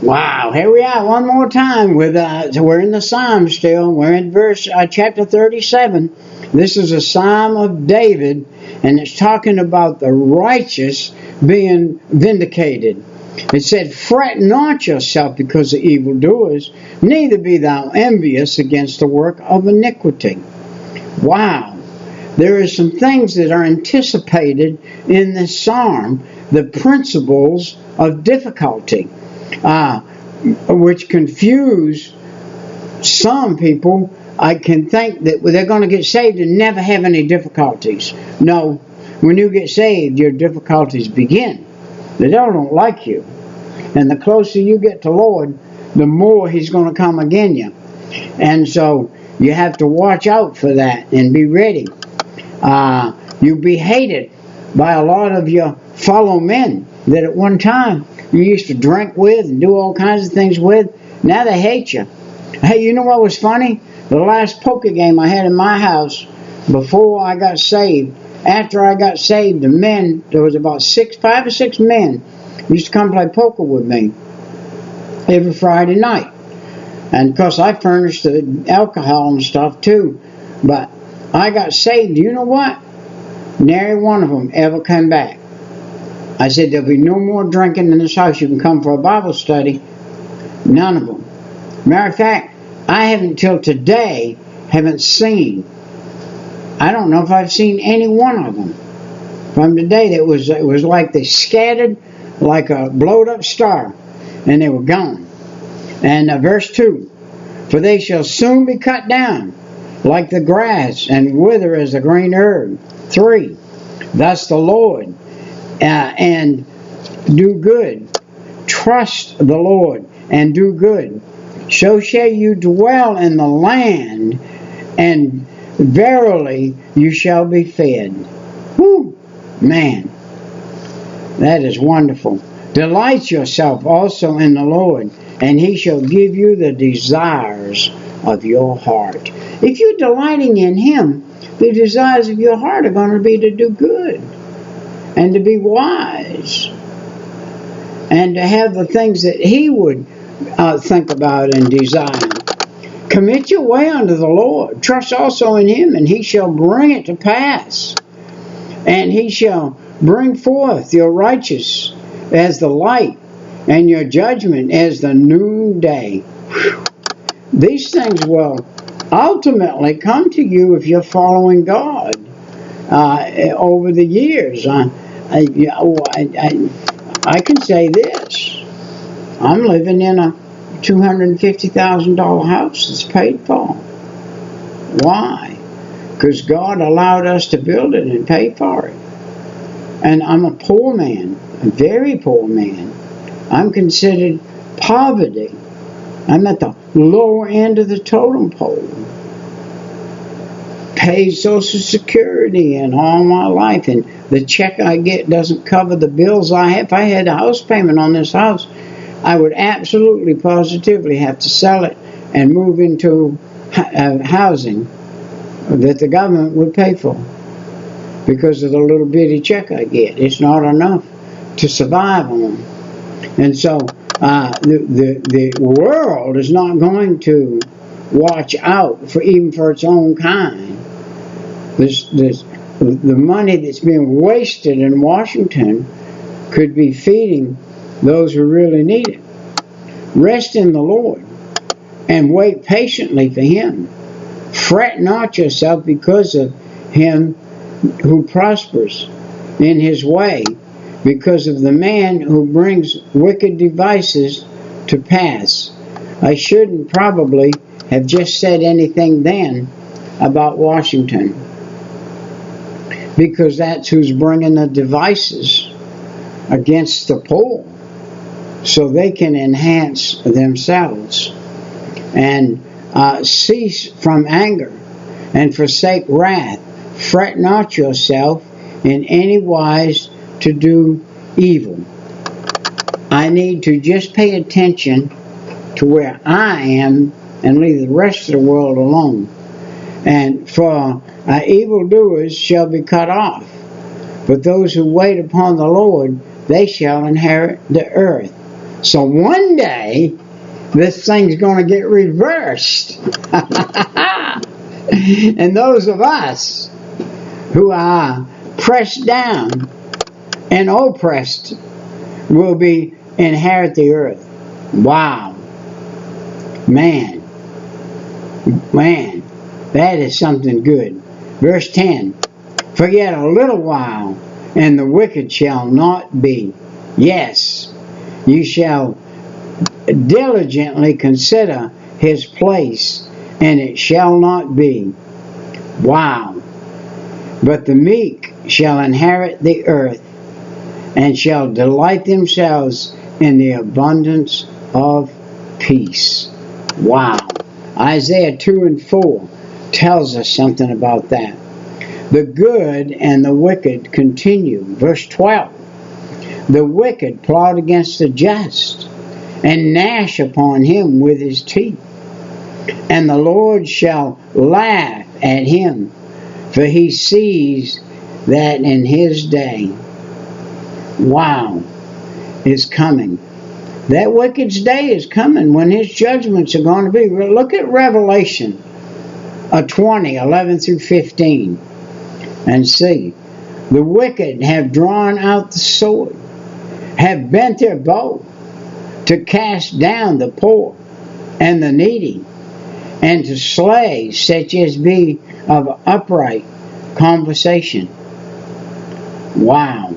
Wow, here we are one more time with so we're in the Psalm still. We're in chapter 37. This is a Psalm of David, and it's talking about the righteous being vindicated. It said, "Fret not yourself because of evildoers, neither be thou envious against the work of iniquity." Wow. There are some things that are anticipated in this psalm, the principles of difficulty, which confuse some people. I can think that they're going to get saved and never have any difficulties. No, when you get saved, your difficulties begin. The devil don't like you. And the closer you get to Lord, the more he's going to come again you. And so you have to watch out for that and be ready. You'll be hated by a lot of your fellow men that at one time you used to drink with and do all kinds of things with. Now they hate you. Hey, you know what was funny? The last poker game I had in my house before I got saved, after I got saved, the men, there was about 5 or 6 men used to come play poker with me every Friday night. And of course I furnished the alcohol and stuff too. But I got saved. You know what? Nary one of them ever came back. I said, there'll be no more drinking in this house. You can come for a Bible study. None of them. Matter of fact, I haven't till today seen. I don't know if I've seen any one of them from today. It was like they scattered like a blowed up star, and they were gone. And verse 2, "For they shall soon be cut down like the grass, and wither as the green herb." 3, "Thus the Lord, and do good. Trust the Lord and do good. So shall you dwell in the land, and verily you shall be fed." Whew, man, that is wonderful. "Delight yourself also in the Lord, and he shall give you the desires of your heart." If you're delighting in him, the desires of your heart are going to be to do good and to be wise and to have the things that he would think about and desire. "Commit your way unto the Lord. Trust also in him, and he shall bring it to pass. And he shall bring forth your righteous as the light, and your judgment as the noonday." These things will ultimately come to you if you're following God over the years. I can say this. I'm living in a $250,000 house that's paid for. Why? Because God allowed us to build it and pay for it. And I'm a poor man, a very poor man. I'm considered poverty. I'm at the lower end of the totem pole. Paid Social Security and all my life, and the check I get doesn't cover the bills I have. If I had a house payment on this house, I would absolutely, positively have to sell it and move into housing that the government would pay for because of the little bitty check I get. It's not enough to survive on. And so the world is not going to watch out for even for its own kind. The money that's being wasted in Washington could be feeding those who really need it. Rest in the Lord and wait patiently for him. Fret not yourself because of him who prospers in his way, because of the man who brings wicked devices to pass. I shouldn't probably have just said anything then about Washington, because that's who's bringing the devices against the poor so they can enhance themselves. And cease from anger and forsake wrath. Fret not yourself in any wise to do evil. I need to just pay attention to where I am and leave the rest of the world alone. And for evildoers shall be cut off, but those who wait upon the Lord, they shall inherit the earth. So one day, this thing's going to get reversed. And those of us who are pressed down and oppressed will be inherit the earth. Wow. Man, that is something good. Verse 10, for yet a little while, and the wicked shall not be. Yes, you shall diligently consider his place, and it shall not be. Wow. But the meek shall inherit the earth, and shall delight themselves in the abundance of peace. Wow. Isaiah 2 and 4 tells us something about that. The good and the wicked continue. Verse 12. The wicked plot against the just, and gnash upon him with his teeth. And the Lord shall laugh at him, for he sees that in his day, wow, is coming. That wicked's day is coming when his judgments are going to be. Look at Revelation 20, 11 through 15, and see. The wicked have drawn out the sword, have bent their bow to cast down the poor and the needy, and to slay such as be of upright conversation. Wow.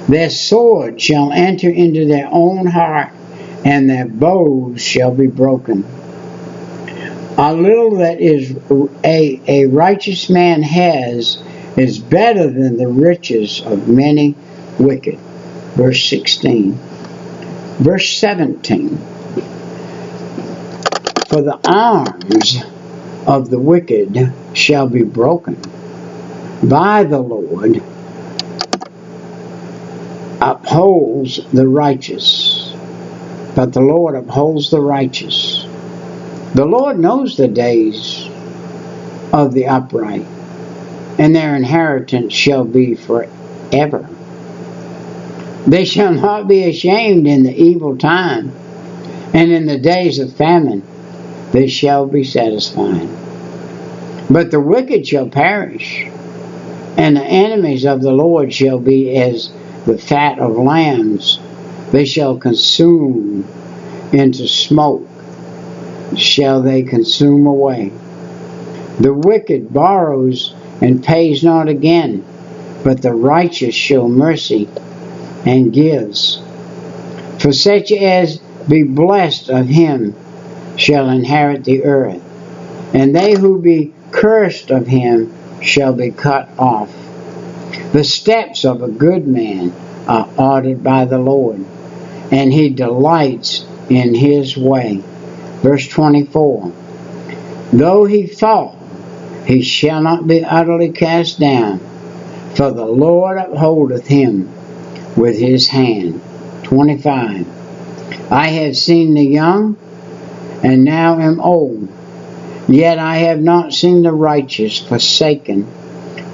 Their sword shall enter into their own heart, and their bows shall be broken. A little that is a righteous man has is better than the riches of many wicked. Verse 16. Verse 17. For the arms of the wicked shall be broken by the Lord, upholds the righteous. But the Lord upholds the righteous. The Lord knows the days of the upright, and their inheritance shall be forever. They shall not be ashamed in the evil time, and in the days of famine they shall be satisfied. But the wicked shall perish, and the enemies of the Lord shall be as the fat of lambs. They shall consume into smoke, shall they consume away. The wicked borrows and pays not again, but the righteous show mercy and gives. For such as be blessed of him shall inherit the earth, and they who be cursed of him shall be cut off. The steps of a good man are ordered by the Lord, and he delights in his way. Verse 24. Though he fall, he shall not be utterly cast down, for the Lord upholdeth him with his hand. 25. I have seen the young, and now am old, yet I have not seen the righteous forsaken,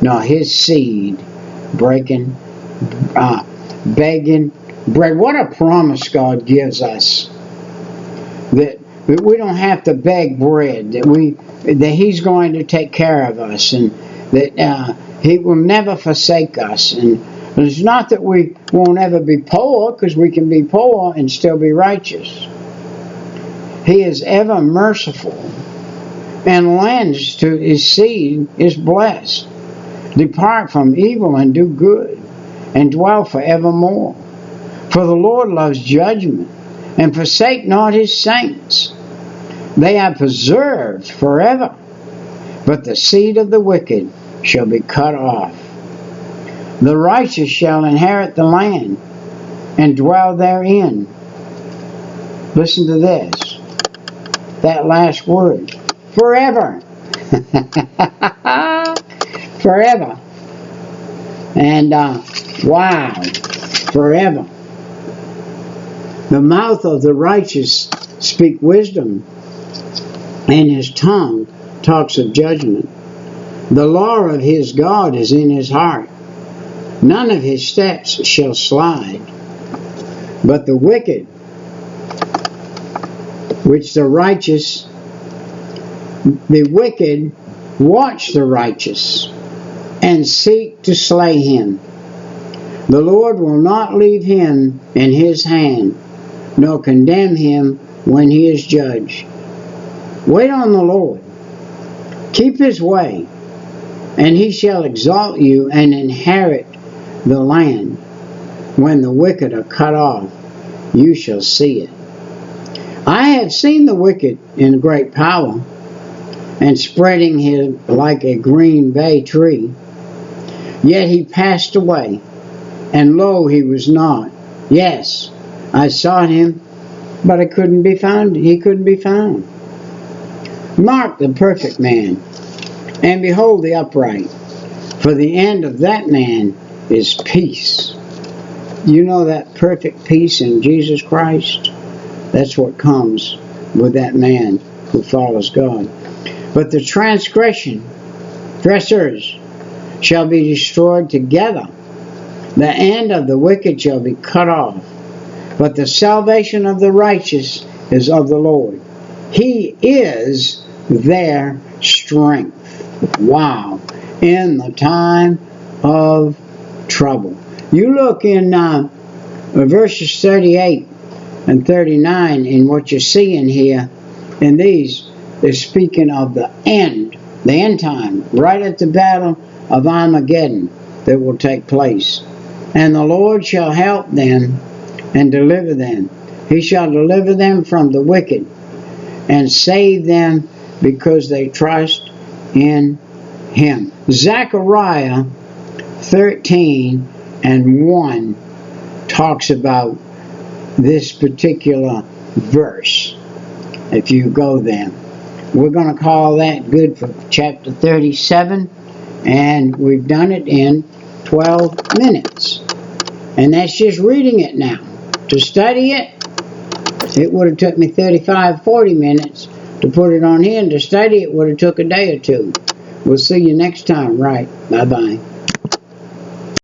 nor his seed begging bread. What a promise God gives us, that we don't have to beg bread, that he's going to take care of us, and that he will never forsake us. And it's not that we won't ever be poor, because we can be poor and still be righteous. He is ever merciful, and lends to his seed is blessed. Depart from evil and do good, and dwell forevermore. For the Lord loves judgment, and forsake not his saints. They are preserved forever, but the seed of the wicked shall be cut off. The righteous shall inherit the land, and dwell therein. Listen to this, that last word, forever. Forever. And wow, forever. The mouth of the righteous speak wisdom, and his tongue talks of judgment. The law of his God is in his heart. None of his steps shall slide. But the wicked which the wicked watch the righteous, and seek to slay him. The Lord will not leave him in his hand, nor condemn him when he is judged. Wait on the Lord. Keep his way, and he shall exalt you and inherit the land. When the wicked are cut off, you shall see it. I have seen the wicked in great power, and spreading his like a green bay tree. Yet he passed away, and lo, he was not. Yes, I sought him, but he couldn't be found. Mark the perfect man, and behold the upright, for the end of that man is peace. You know that perfect peace in Jesus Christ? That's what comes with that man who follows God. But the transgressors shall be destroyed together. The end of the wicked shall be cut off. But the salvation of the righteous is of the Lord. He is their strength. Wow. In the time of trouble. You look in verses 38 and 39 in what you're seeing here. And these, they're speaking of the end time, right at the battle of Armageddon that will take place. And the Lord shall help them and deliver them. He shall deliver them from the wicked and save them because they trust in him. Zechariah 13:1 talks about this particular verse. If you go there, we're going to call that good for chapter 37, and we've done it in 12 minutes. And that's just reading it now. To study it, it would have took me 35-40 minutes to put it on here, and to study it would have took a day or two. We'll see you next time. Right. Bye-bye.